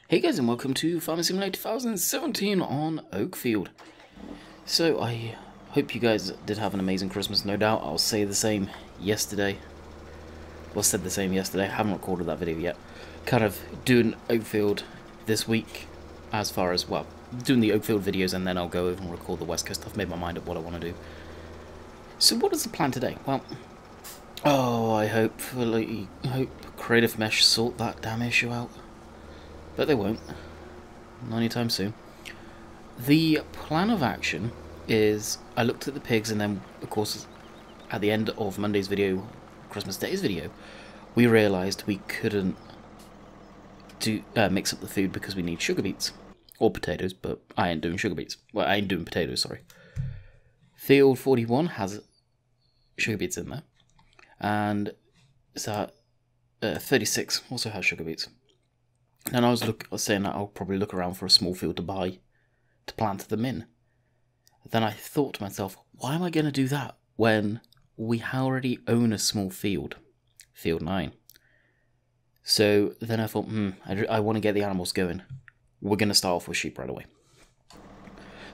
Hey guys, and welcome to Farming Simulator 2017 on Oakfield. So I hope you guys did have an amazing Christmas. No doubt I'll say the same yesterday. Well, said the same yesterday. I haven't recorded that video yet. Kind of doing Oakfield this week, as far as, well, doing the Oakfield videos, and then I'll go over and record the West Coast. I've made my mind up what I want to do. So what is the plan today? Well, I hope Creative Mesh sort that damn issue out. But they won't. Not anytime soon. The plan of action is, I looked at the pigs, and then, of course, at the end of Monday's video, Christmas Day's video, we realised we couldn't mix up the food because we need sugar beets. Or potatoes, but I ain't doing sugar beets. Well, I ain't doing potatoes, sorry. Field 41 has sugar beets in there. And so 36 also has sugar beets. And I was saying that I'll probably look around for a small field to plant them in. Then I thought to myself, why am I going to do that when we already own a small field, field 9? So then I thought, I want to get the animals going. We're going to start off with sheep right away.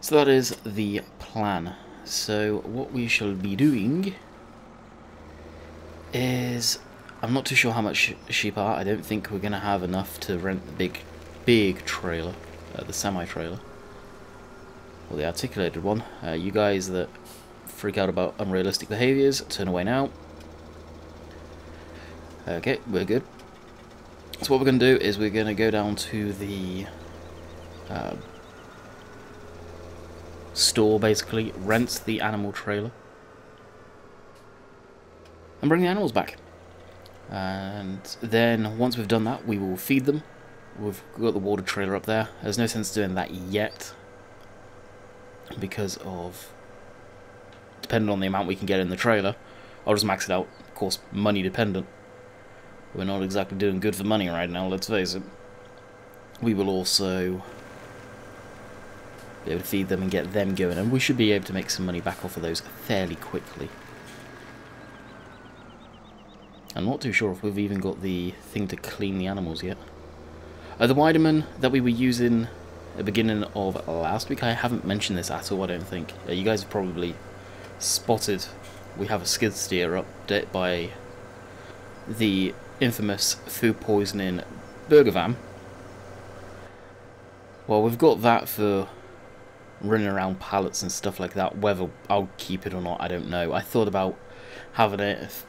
So that is the plan. So what we shall be doing is, I'm not too sure how much sheep are. I don't think we're going to have enough to rent the big trailer, the semi-trailer, or the articulated one. You guys that freak out about unrealistic behaviours, turn away now. Okay, we're good. So what we're going to do is we're going to go down to the store, basically, rent the animal trailer, and bring the animals back. And then once we've done that, we will feed them. We've got the water trailer up there. There's no sense doing that yet because of, depending on the amount we can get in the trailer, I'll just max it out. Of course, money dependent. We're not exactly doing good for money right now, let's face it. We will also be able to feed them and get them going, and we should be able to make some money back off of those fairly quickly. I'm not too sure if we've even got the thing to clean the animals yet. The Weideman that we were using at the beginning of last week, I haven't mentioned this at all, I don't think. You guys have probably spotted we have a skid steer up by the infamous food poisoning burger van. Well, we've got that for running around pallets and stuff like that. Whether I'll keep it or not, I don't know. I thought about having it.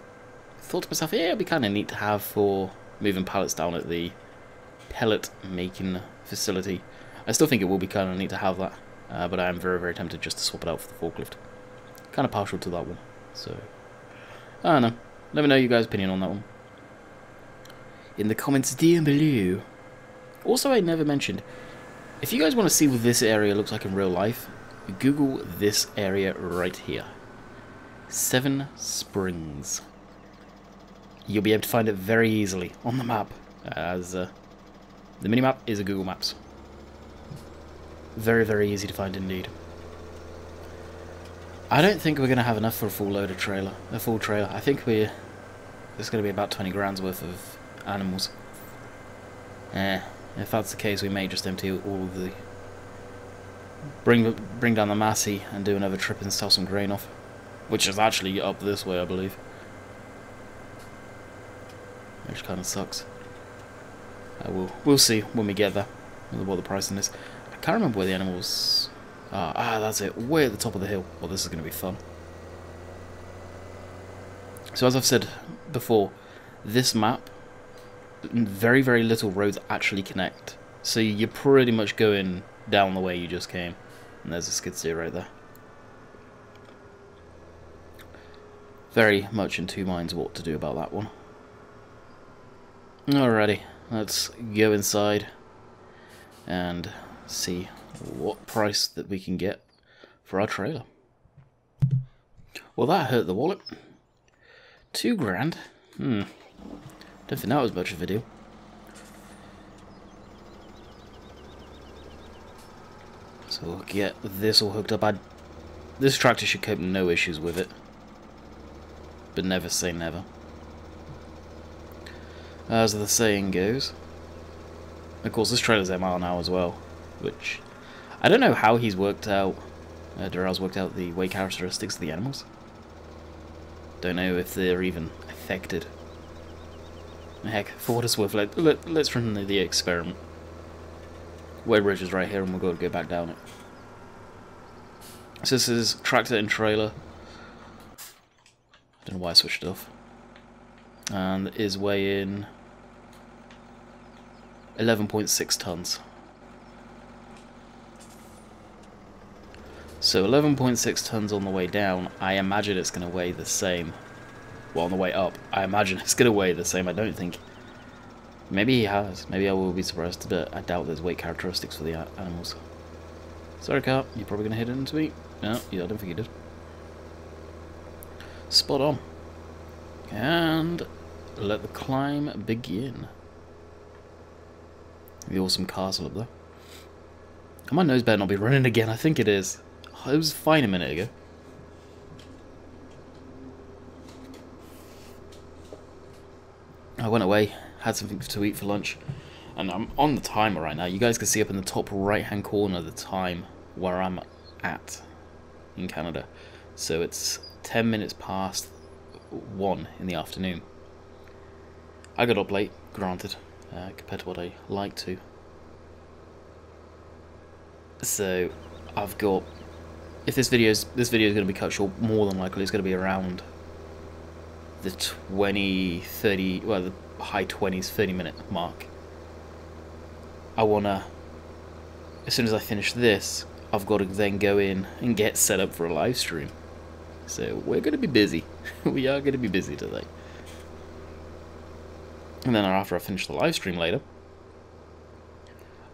Thought to myself, yeah, it'd be kind of neat to have for moving pallets down at the pellet making facility. I still think it will be kind of neat to have that, but I am very tempted just to swap it out for the forklift. Kind of partial to that one, so I don't know. Let me know your guys' opinion on that one in the comments down below. Also, I never mentioned, if you guys want to see what this area looks like in real life, Google this area right here. 7 Springs. You'll be able to find it very easily on the map, as the minimap is a Google Maps. Very easy to find indeed. I don't think we're going to have enough for a full trailer. I think there's going to be about 20 grand's worth of animals. If that's the case, we may just empty all of the... Bring down the Massey and do another trip and sell some grain off. Which is actually up this way, I believe. Which kind of sucks. We'll see when we get there, what the pricing is. I can't remember where the animals are. That's it, way at the top of the hill. Well, this is going to be fun. So as I've said before, this map, very little roads actually connect. So you're pretty much going down the way you just came. And there's a skid steer right there. Very much in two minds what to do about that one. Alrighty, let's go inside and see what price that we can get for our trailer. Well, that hurt the wallet. 2 grand. Don't think that was much of a deal. So we'll get this all hooked up. This tractor should cope no issues with it. But never say never. As the saying goes. Of course, this trailer's MR now as well, which I don't know how he's worked out. Durrell's worked out the weight characteristics of the animals. Don't know if they're even affected. Heck, for what it's worth, let's run the experiment. Where bridge is right here, and we'll go back down it. So this is tractor and trailer. I don't know why I switched it off. And is weighing 11.6 tons. So 11.6 tons on the way down. I imagine it's going to weigh the same. Well, on the way up, I imagine it's going to weigh the same. I don't think. Maybe he has. Maybe I will be surprised, but I doubt there's weight characteristics for the animals. Sorry, car. You're probably going to hit it into me. No, yeah, I don't think you did. Spot on. And let the climb begin. The awesome castle up there. And my nose better not be running again. I think it is. It was fine a minute ago. I went away, had something to eat for lunch, and I'm on the timer right now. You guys can see up in the top right hand corner the time where I'm at in Canada. So it's 10 minutes past 1 in the afternoon. I got up late, granted, compared to what I like to. So I've got, if this video is going to be cut short, more than likely it's going to be around the 20, 30, well, the high 20s, 30-minute mark. I wanna, as soon as I finish this, I've got to then go in and get set up for a live stream. So we're going to be busy. We are going to be busy today. And then after I finish the live stream later,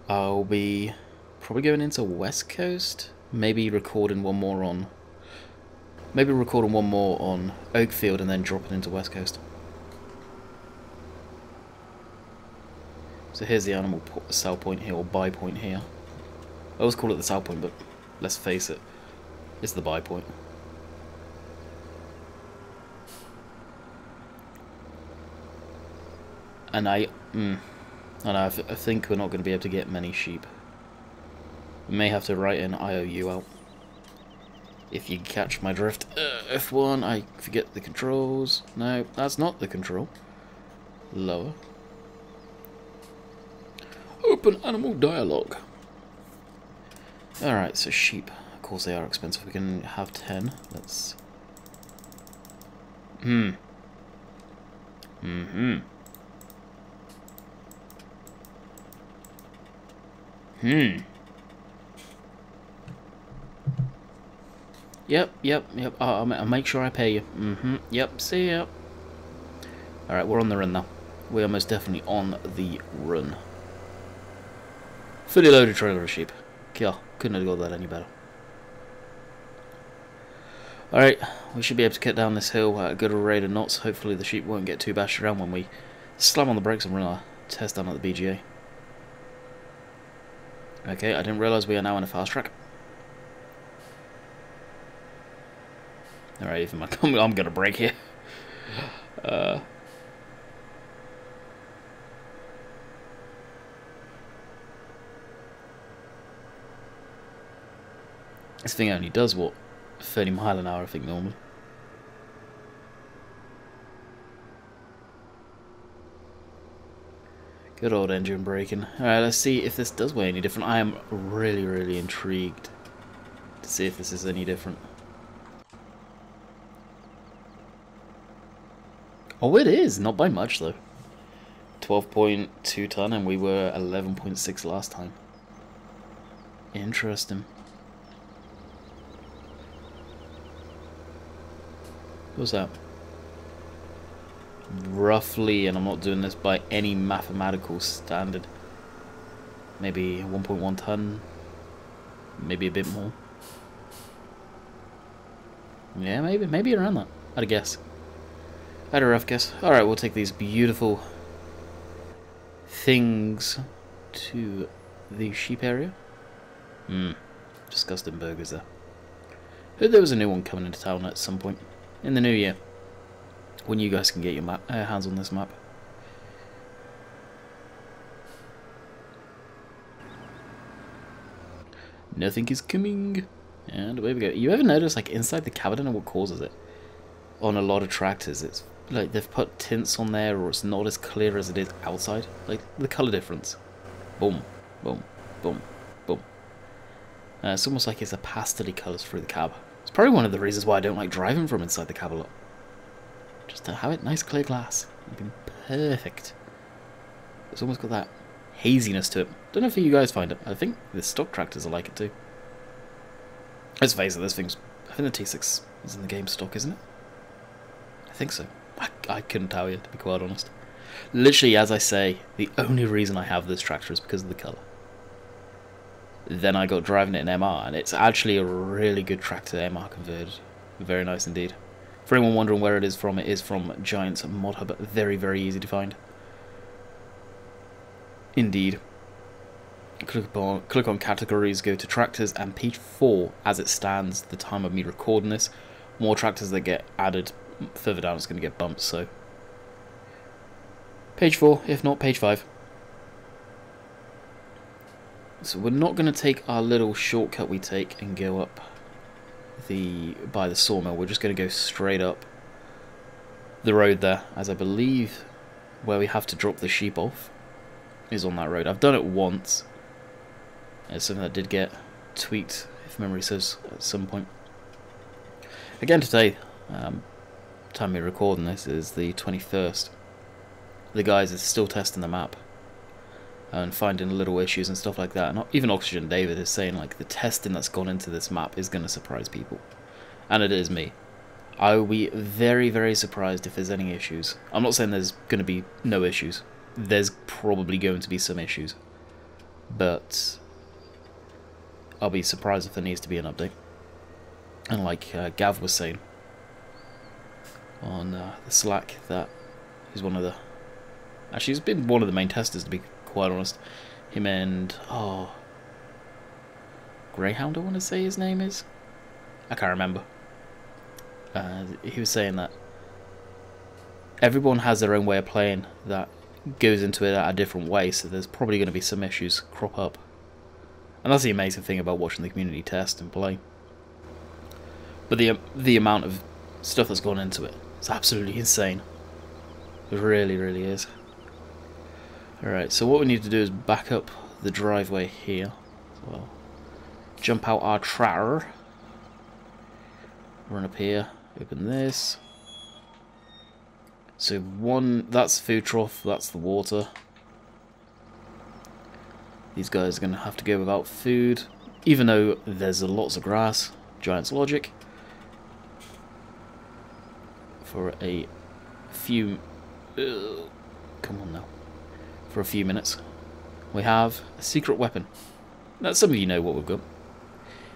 I'll be probably going into West Coast, maybe recording one more on Oakfield and then dropping into West Coast. So here's the animal sell point here, or buy point here. I always call it the sell point, but let's face it, it's the buy point. And I think we're not going to be able to get many sheep. We may have to write an IOU out. If you catch my drift. F1, I forget the controls. No, that's not the control. Lower. Open animal dialogue. Alright, so sheep. Of course they are expensive. We can have 10. Let's... Yep. I'll make sure I pay you. Yep, see ya. Alright, we're on the run now. We are most definitely on the run. Fully loaded trailer of sheep. Kill. Couldn't have got that any better. Alright, we should be able to get down this hill at a good rate of knots. Hopefully the sheep won't get too bashed around when we slam on the brakes and run our test down at the BGA. Okay, I didn't realise we are now in a fast track. Alright, even I'm gonna brake here. This thing only does, what, 30 miles an hour, I think, normally. Good old engine braking. Alright, let's see if this does weigh any different. I am really, really intrigued to see if this is any different. Oh, it is! Not by much, though. 12.2 ton, and we were 11.6 last time. Interesting. What's that? Roughly, and I'm not doing this by any mathematical standard, maybe 1.1 ton, maybe a bit more. Yeah, maybe around that, I'd guess. I had a rough guess. Alright, we'll take these beautiful things to the sheep area. Disgusting burgers there. Heard there was a new one coming into town at some point in the new year, when you guys can get your hands on this map. Nothing is coming. And away we go. You ever notice, like, inside the cab, I don't know what causes it. On a lot of tractors, it's like they've put tints on there, or it's not as clear as it is outside. Like, the colour difference. Boom, boom, boom, boom. It's almost like it's a pastel-y colours through the cab. It's probably one of the reasons why I don't like driving from inside the cab a lot. Just to have it nice clear glass. It'd be perfect. It's almost got that haziness to it. Don't know if you guys find it. I think the stock tractors are like it too. Let's face it, this thing's... I think the T6 is in the game stock, isn't it? I think so. I couldn't tell you, to be quite honest. Literally, as I say, the only reason I have this tractor is because of the colour. Then I got driving it in MR, and it's actually a really good tractor, MR converted. Very nice indeed. For anyone wondering where it is from Giant's Mod Hub. Very, very easy to find. Indeed. Click on categories, go to tractors, and page 4, as it stands, the time of me recording this. More tractors that get added further down, it's going to get bumped, so... Page 4, if not page 5. So we're not going to take our little shortcut we take and go up by the sawmill. We're just going to go straight up the road there, as I believe where we have to drop the sheep off is on that road. I've done it once. It's something that did get tweaked, if memory serves, at some point. Again today, time we're recording this is the 21st. The guys are still testing the map and finding little issues and stuff like that. And even Oxygen David is saying, like, the testing that's gone into this map is going to surprise people. And it is me. I will be very, very surprised if there's any issues. I'm not saying there's going to be no issues. There's probably going to be some issues. But I'll be surprised if there needs to be an update. And like Gav was saying on the Slack, that he's one of the... Actually, he's been one of the main testers, to be quite honest. Him and... Oh... Greyhound, I want to say his name is? I can't remember. He was saying that everyone has their own way of playing that goes into it a different way, so there's probably going to be some issues crop up. And that's the amazing thing about watching the community test and play. But the amount of stuff that's gone into it is absolutely insane. It really, really is. Alright, so what we need to do is back up the driveway here. Well, jump out our tractor. Run up here, open this. So that's the food trough, that's the water. These guys are going to have to go without food, even though there's lots of grass. Giant's logic. For a few... come on now. For a few minutes. We have a secret weapon. Now, some of you know what we've got.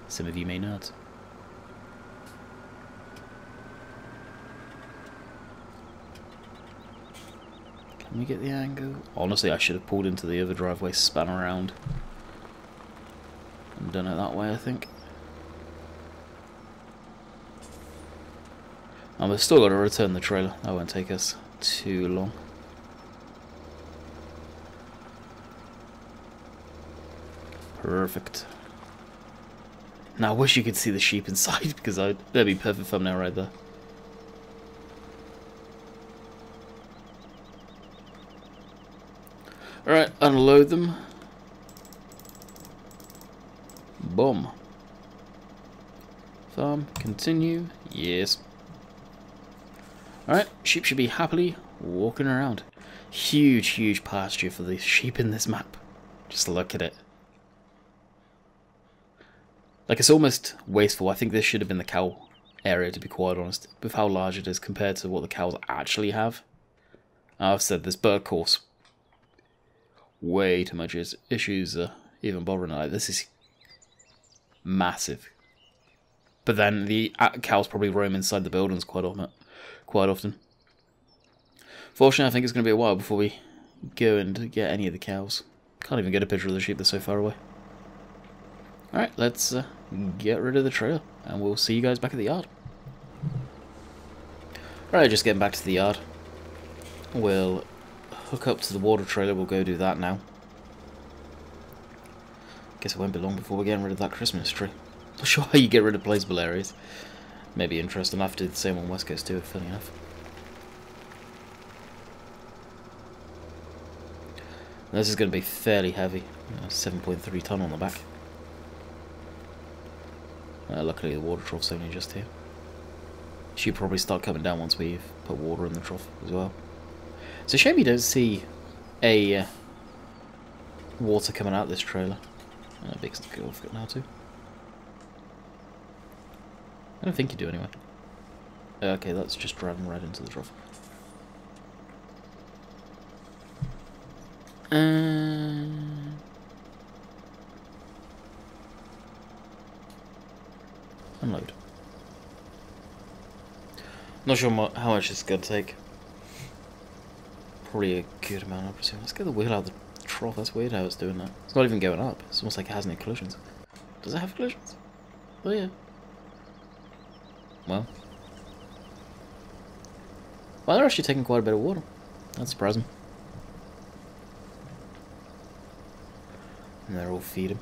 Some of you may not. Can we get the angle? Honestly, I should have pulled into the other driveway, spun around, and done it that way, I think. And we've still got to return the trailer. That won't take us too long. Perfect. Now I wish you could see the sheep inside, because that'd be a perfect thumbnail right there. Alright, unload them. Boom. Farm, continue. Yes. Alright, sheep should be happily walking around. Huge, huge pasture for the sheep in this map. Just look at it. Like, it's almost wasteful. I think this should have been the cow area, to be quite honest, with how large it is compared to what the cows actually have. I've said this, but of course, way too much issues even bothering. Like, this is massive. But then the cows probably roam inside the buildings quite often. Fortunately, I think it's going to be a while before we go and get any of the cows. Can't even get a picture of the sheep, they're so far away. Alright, let's get rid of the trailer, and we'll see you guys back at the yard. Alright, just getting back to the yard. We'll hook up to the water trailer, we'll go do that now. Guess it won't be long before we're getting rid of that Christmas tree. Not sure how you get rid of placeable areas. Maybe interesting. I'll have to do the same on West Coast too, funny enough. This is going to be fairly heavy. 7.3 ton on the back. Luckily the water trough's only just here. She'll probably start coming down once we've put water in the trough as well. It's a shame you don't see a water coming out this trailer. Big off it now too. I don't think you do anyway. Okay, that's just driving right into the trough. Unload. Not sure how much it's going to take. Probably a good amount, I presume. Let's get the wheel out of the trough. That's weird how it's doing that. It's not even going up. It's almost like it has no collisions. Does it have collisions? Oh yeah. Well, they're actually taking quite a bit of water. That's surprising. And they're all feeding.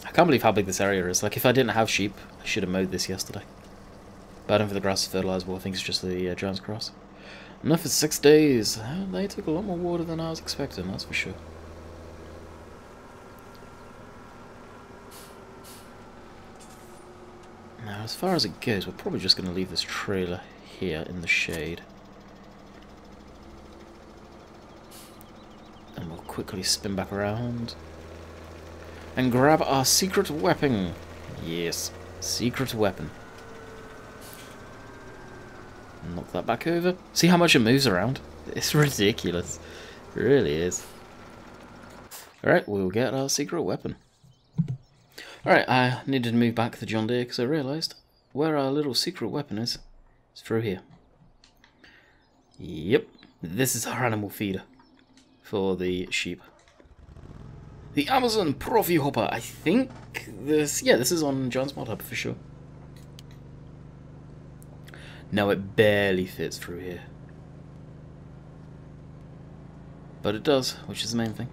I can't believe how big this area is. Like, if I didn't have sheep, I should have mowed this yesterday. But I don't think the grass is fertilizable. I think it's just the giant's grass. Enough for 6 days. They took a lot more water than I was expecting, that's for sure. Now, as far as it goes, we're probably just going to leave this trailer here in the shade. And we'll quickly spin back around. And grab our secret weapon. Yes, secret weapon. Knock that back over. See how much it moves around? It's ridiculous. It really is. Alright, we'll get our secret weapon. Alright, I needed to move back the John Deere because I realised where our little secret weapon is. It's through here. Yep, this is our animal feeder for the sheep. The Amazon Profi Hopper. I think this... yeah, this is on John's Mod Hub for sure. No, it barely fits through here. But it does, which is the main thing.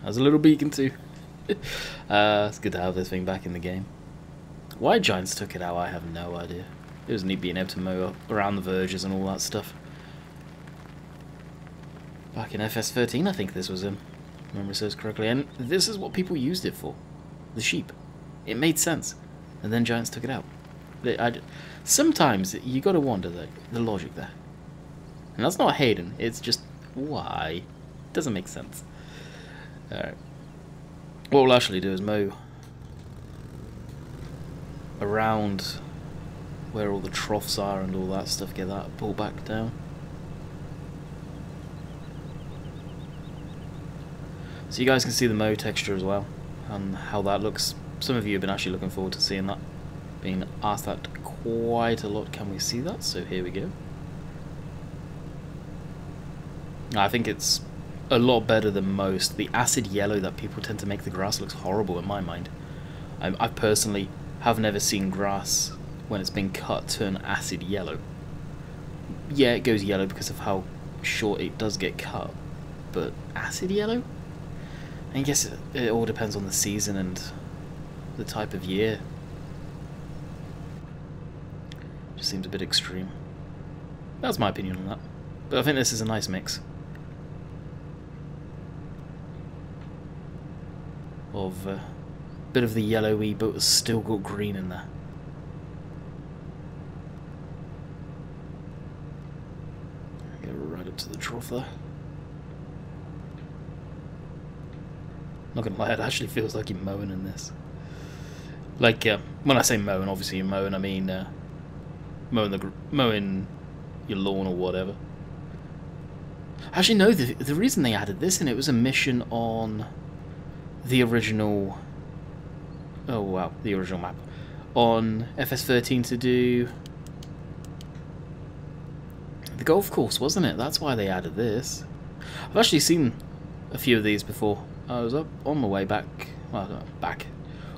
Has a little beacon too. It's good to have this thing back in the game. Why Giants took it out, I have no idea. It was neat being able to mow up around the verges and all that stuff. Back in FS13, I think this was in. If memory serves correctly. And this is what people used it for. The sheep. It made sense. And then Giants took it out. Sometimes you got to wonder the logic there. And that's not hating. It's just, why? It doesn't make sense. Alright. What we'll actually do is mow around where all the troughs are and all that stuff, get that pulled back down. So you guys can see the mow texture as well, and how that looks. Some of you have been actually looking forward to seeing that. Being asked that quite a lot. Can we see that? So here we go. I think it's a lot better than most. The acid yellow that people tend to make the grass looks horrible in my mind. I personally have never seen grass when it's been cut turn acid yellow. Yeah, it goes yellow because of how short it does get cut, but acid yellow? I guess it all depends on the season and the type of year. Just seems a bit extreme. That's my opinion on that. But I think this is a nice mix of a bit of the yellowy, but it's still got green in there. Get right up to the trough there. Not gonna lie, it actually feels like you're mowing in this. Like, when I say mowing, obviously you're mowing, I mean mowing your lawn or whatever. Actually, no, the reason they added this in it was a mission on the original... oh wow, the original map. On FS13 to do the golf course, wasn't it? That's why they added this. I've actually seen a few of these before. I was up on my way back, well, not back,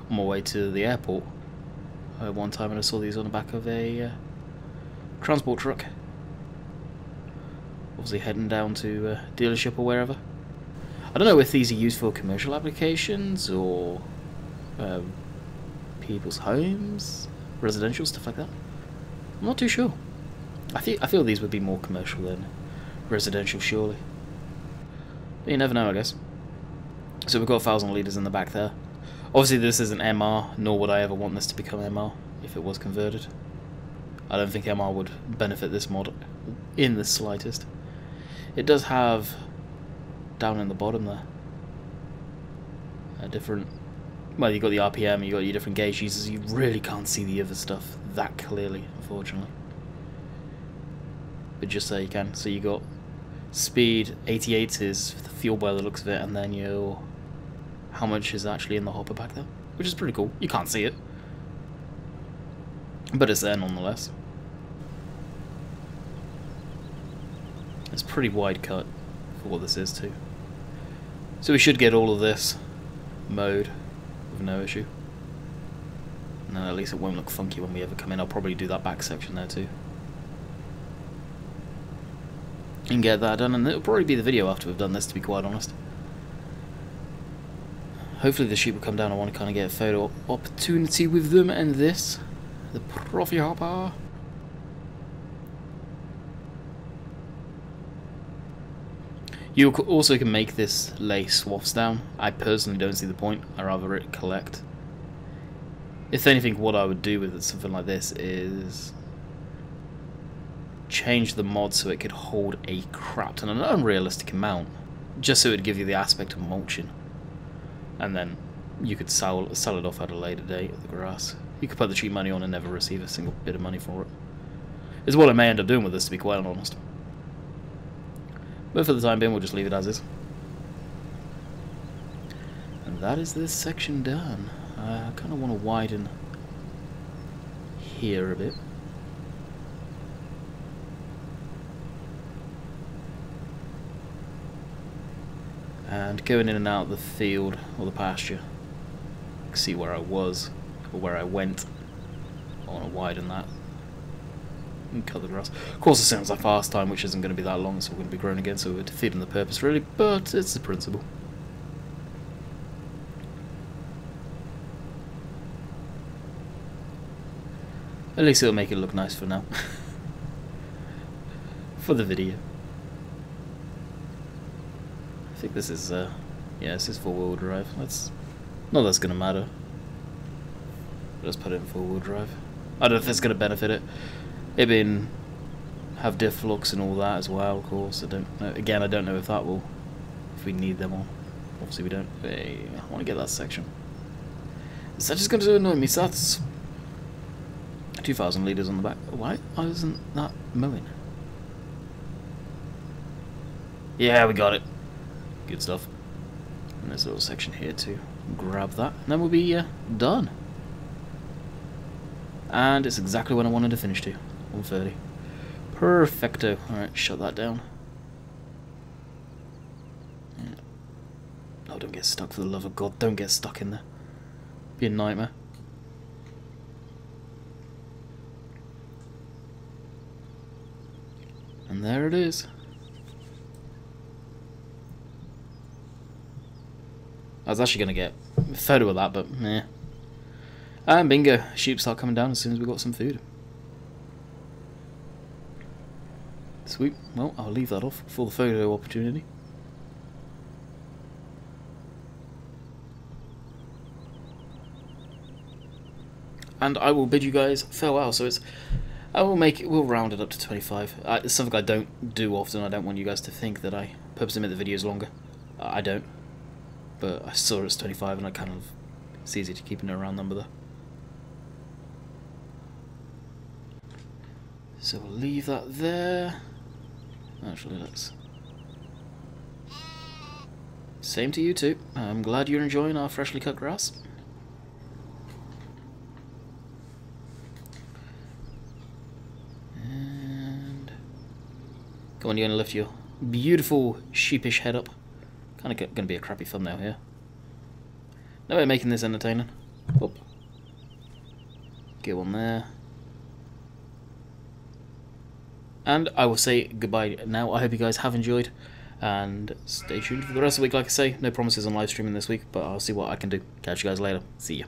on my way to the airport one time, and I saw these on the back of a transport truck. Obviously heading down to dealership or wherever. I don't know if these are used for commercial applications or people's homes, residential, stuff like that. I'm not too sure. I feel these would be more commercial than residential, surely. But you never know, I guess. So we've got 1,000 litres in the back there. Obviously this isn't MR, nor would I ever want this to become MR if it was converted. I don't think MR would benefit this mod in the slightest. It does have, down in the bottom there, a different, well, you've got the RPM, you've got your different gauge users. You really can't see the other stuff that clearly, unfortunately. But just so you can. So you got speed, 88 is the fuel by the looks of it, and then your, how much is actually in the hopper back there, which is pretty cool. You can't see it, but it's there nonetheless. It's pretty wide cut for what this is too. So we should get all of this mode with no issue. And then at least it won't look funky when we ever come in. I'll probably do that back section there too. And get that done, and it'll probably be the video after we've done this, to be quite honest. Hopefully the sheep will come down. I want to kind of get a photo opportunity with them and this. The Profi Hopper. You also can make this lay swaths down. I personally don't see the point. I'd rather it collect. If anything, what I would do with something like this is change the mod so it could hold a crap ton, an unrealistic amount, just so it would give you the aspect of mulching. And then you could sell it off at a later date at the grass. You could put the cheap money on and never receive a single bit of money for it. Is what I may end up doing with this, to be quite honest. But for the time being, we'll just leave it as is. And that is this section done. I kind of want to widen here a bit. And going in and out of the field or the pasture, you can see where I was or where I went. I want to widen that and cut the grass. Of course, it sounds like fast time, which isn't going to be that long, so we're going to be growing again, so we're defeating the purpose really, but it's the principle. At least it'll make it look nice for now. For the video. I think this is, yeah, this is 4-wheel drive. That's going to matter. Let's put it in 4-wheel drive. I don't know if it's going to benefit it. It being have diff flux and all that as well, of course. I don't know. Again, I don't know if that will, if we need them all. Obviously we don't. Hey, I want to get that section. Is that just going to annoy me? So that's 2,000 litres on the back. Why isn't that mowing? Yeah, we got it. Good stuff. And there's a little section here to grab that, and then we'll be done. And it's exactly when I wanted to finish to. 1:30. Perfecto. Alright, shut that down. Yeah. Oh, don't get stuck, for the love of God. Don't get stuck in there. Be a nightmare. And there it is. I was actually going to get a photo of that, but meh. And bingo, sheep start coming down as soon as we got some food. Sweet. Well, I'll leave that off for the photo opportunity. And I will bid you guys farewell. So we'll round it up to 25. It's something I don't do often. I don't want you guys to think that I purposely make the videos longer. I don't. But I saw it's 25 and it's easy to keep in a round number there. So we'll leave that there. Actually, let's... Same to you too. I'm glad you're enjoying our freshly cut grass. And... Go on, you're going to lift your beautiful sheepish head up. Kind of going to be a crappy thumbnail here. No way of making this entertaining. Whoop. Get one there. And I will say goodbye now. I hope you guys have enjoyed. And stay tuned for the rest of the week. Like I say, no promises on live streaming this week, but I'll see what I can do. Catch you guys later. See ya.